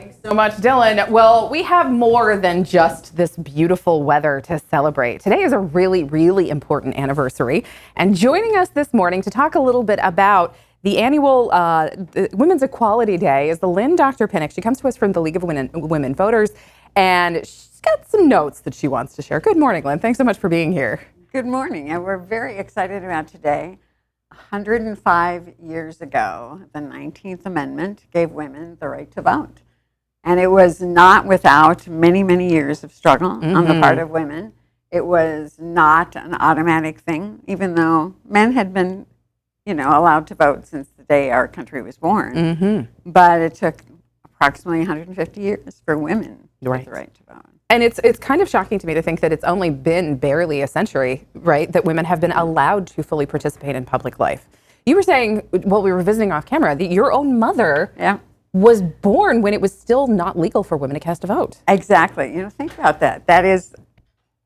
Thanks so much, Dylan. Well, we have more than just this beautiful weather to celebrate. Today is a really, really important anniversary. And joining us this morning to talk a little bit about the annual Women's Equality Day is the Lynn Dr. Pinnock. She comes to us from the League of Women Voters, and she's got some notes that she wants to share. Good morning, Lynn. Thanks so much for being here. Good morning, and we're very excited about today. 105 years ago, the 19th Amendment gave women the right to vote. And it was not without many, many years of struggle on the part of women. It was not an automatic thing, even though men had been, allowed to vote since the day our country was born. But it took approximately 150 years for women to get the right to vote. And it's kind of shocking to me to think that it's only been barely a century, right, that women have been allowed to fully participate in public life. You were saying, while we were visiting off camera, that your own mother was born when it was still not legal for women to cast a vote. Exactly. Think about that. That is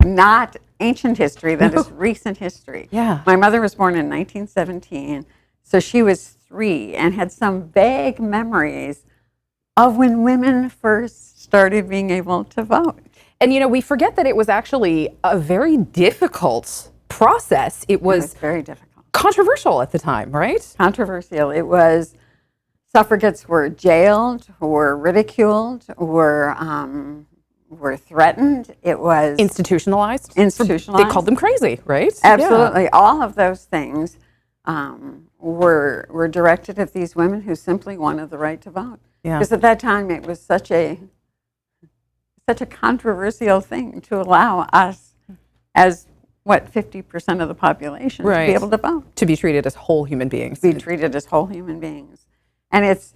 not ancient history. That is recent history. Yeah. My mother was born in 1917, so she was 3 and had some vague memories of when women first started being able to vote. And, we forget that it was actually a very difficult process. It was very difficult. Controversial at the time, right? Controversial. It was, suffragettes were jailed, were ridiculed, were threatened. It was institutionalized. Institutionalized. They called them crazy, right? Absolutely. Yeah. All of those things were directed at these women who simply wanted the right to vote. Yeah. Because at that time it was such a controversial thing to allow us, as 50% of the population, to be able to vote, to be treated as whole human beings, and it's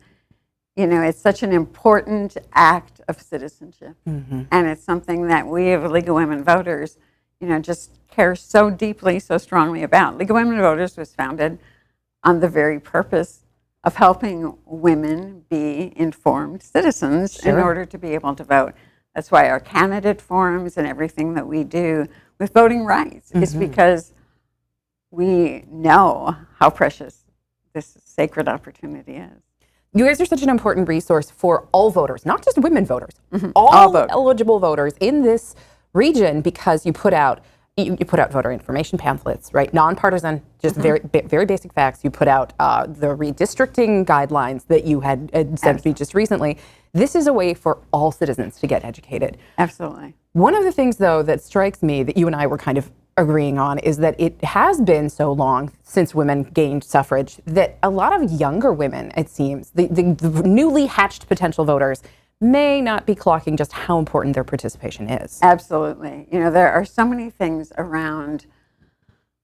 such an important act of citizenship, and it's something that we of the League of Women Voters, just care so deeply, so strongly about. League of Women Voters was founded on the very purpose of helping women be informed citizens in order to be able to vote. That's why our candidate forums and everything that we do with voting rights is because we know how precious this sacred opportunity is. You guys are such an important resource for all voters, not just women voters, all eligible voters in this region, because you put out voter information pamphlets, right? Nonpartisan, just very basic facts. You put out the redistricting guidelines that you had sent me just recently. This is a way for all citizens to get educated. Absolutely. One of the things, though, that strikes me that you and I were kind of agreeing on is that it has been so long since women gained suffrage that a lot of younger women, it seems, the newly hatched potential voters, may not be clocking just how important their participation is. Absolutely. There are so many things around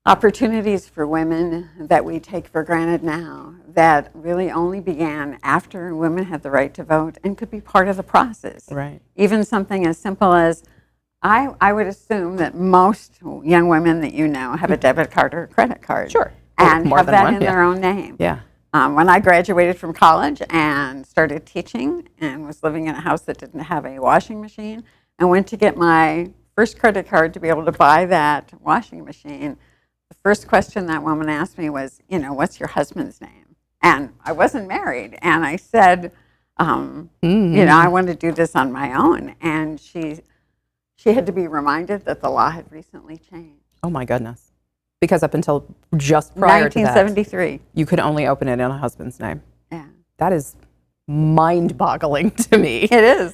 opportunities for women that we take for granted now that really only began after women had the right to vote and could be part of the process. Right. Even something as simple as, I would assume that most young women that have a debit card or a credit card. Sure. And have that in their own name. Yeah. When I graduated from college and started teaching and was living in a house that didn't have a washing machine, and went to get my first credit card to be able to buy that washing machine, the first question that woman asked me was, what's your husband's name? And I wasn't married. And I said, I want to do this on my own. And she had to be reminded that the law had recently changed. Oh, my goodness. Because up until just prior to that, 1973, you could only open it in a husband's name. Yeah. That is mind-boggling to me. It is.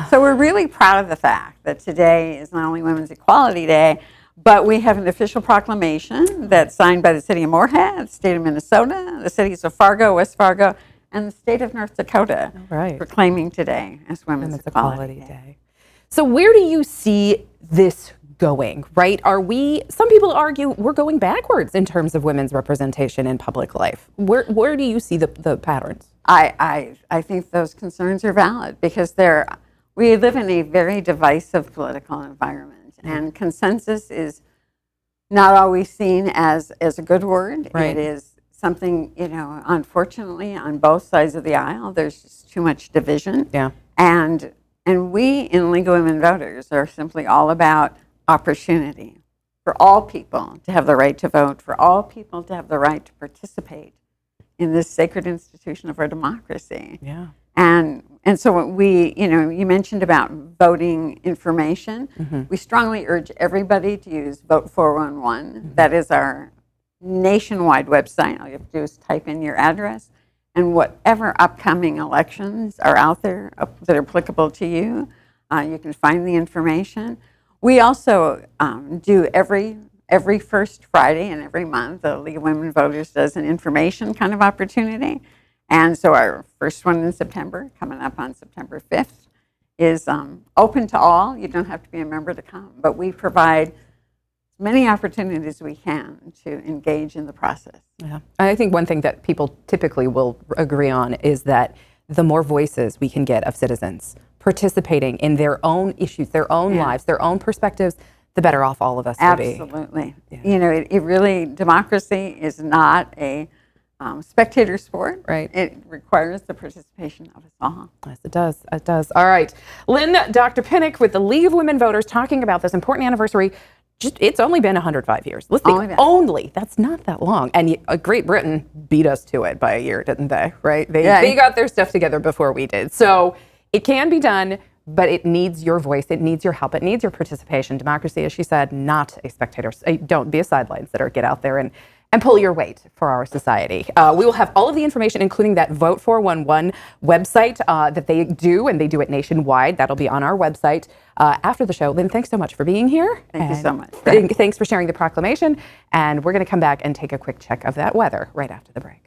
So we're really proud of the fact that today is not only Women's Equality Day, but we have an official proclamation that's signed by the city of Moorhead, the state of Minnesota, the cities of Fargo, West Fargo, and the state of North Dakota, proclaiming today as Women's Equality Day. So where do you see this going, right? Some people argue we're going backwards in terms of women's representation in public life. Where do you see the patterns? I think those concerns are valid because we live in a very divisive political environment, and consensus is not always seen as a good word. Right. It is something, unfortunately, on both sides of the aisle, there's just too much division. Yeah. And we in League of Women Voters are simply all about opportunity for all people to have the right to vote, for all people to have the right to participate in this sacred institution of our democracy. Yeah. And so we, you mentioned about voting information. We strongly urge everybody to use Vote 411. That is our nationwide website. All you have to do is type in your address, and whatever upcoming elections are out there that are applicable to you, you can find the information. We also do every first Friday in every month, the League of Women Voters does an information kind of opportunity. And so our first one in September, coming up on September 5th, is open to all. You don't have to be a member to come, but we provide as many opportunities as we can to engage in the process. Yeah. I think one thing that people typically will agree on is that the more voices we can get of citizens participating in their own issues, their own lives, their own perspectives, the better off all of us will be. Absolutely. Yeah. It really, democracy is not a spectator sport. Right. It requires the participation of us all. Yes, it does. It does. All right. Lynn, Dr. Pinnock with the League of Women Voters talking about this important anniversary. It's only been 105 years. Let's think, only. That's not that long. And Great Britain beat us to it by a year, didn't they? Right? They got their stuff together before we did. So it can be done, but it needs your voice. It needs your help. It needs your participation. Democracy, as she said, not a spectator. Don't be a sideline sitter. Get out there and pull your weight for our society. We will have all of the information, including that Vote 411 website that they do, and they do it nationwide. That'll be on our website after the show. Lynn, thanks so much for being here. Thank you so much. Thanks for sharing the proclamation. And we're going to come back and take a quick check of that weather right after the break.